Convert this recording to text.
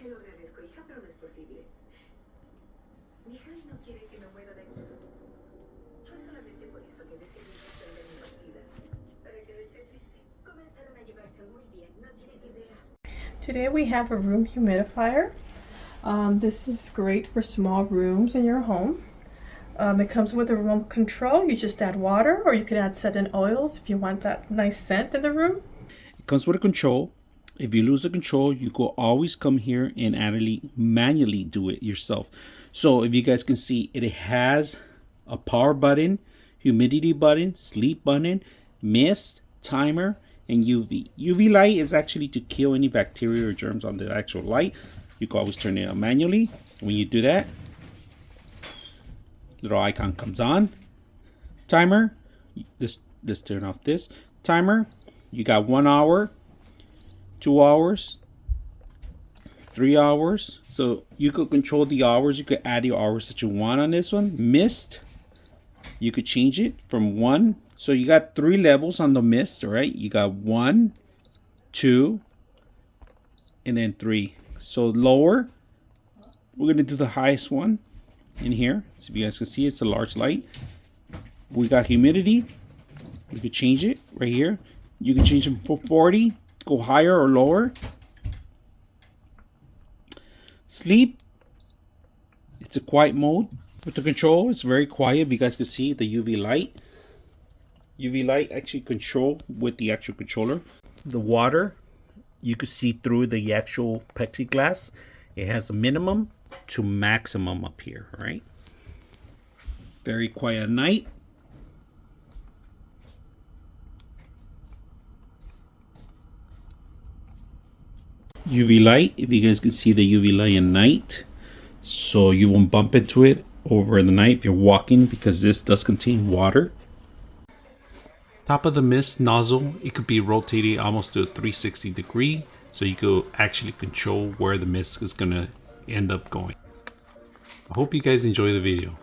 Te lo agradezco, hija, pero no es posible. Mi hija no quiere que me mueva de aquí. Fue solamente por eso que decidí suspender mi partida. Para que no esté triste. Comenzaron a llevarse muy bien, no tienes idea. Today we have a room humidifier. This is great for small rooms in your home. It comes with a remote control. You just add water, or you could add certain oils if you want that nice scent in the room. It comes with a control. If you lose the control, you could always come here and manually do it yourself. So if you guys can see, it has a power button, humidity button, sleep button, mist, timer, and UV. UV light is actually to kill any bacteria or germs on the actual light. You can always turn it on manually. When you do that, little icon comes on. Timer, let's turn off this. Timer, you got 1 hour, 2 hours, 3 hours. So you could control the hours. You could add the hours that you want on this one. Mist, you could change it from 1. So you got 3 levels on the mist, all right? You got 1, 2, and then 3. So lower, we're gonna do the highest one in here. So if you guys can see, it's a large light. We got humidity. We could change it right here. You can change them for 40, go higher or lower. Sleep, it's a quiet mode. With the control, it's very quiet. If you guys can see the UV light. UV light actually control with the actual controller. The water, you can see through the actual plexiglass. It has a minimum to maximum up here, right? Very quiet at night. UV light, if you guys can see the UV light at night, so you won't bump into it over the night if you're walking, because this does contain water. Top of the mist nozzle, it could be rotated almost to a 360 degree, so you could actually control where the mist is gonna end up going. I hope you guys enjoy the video.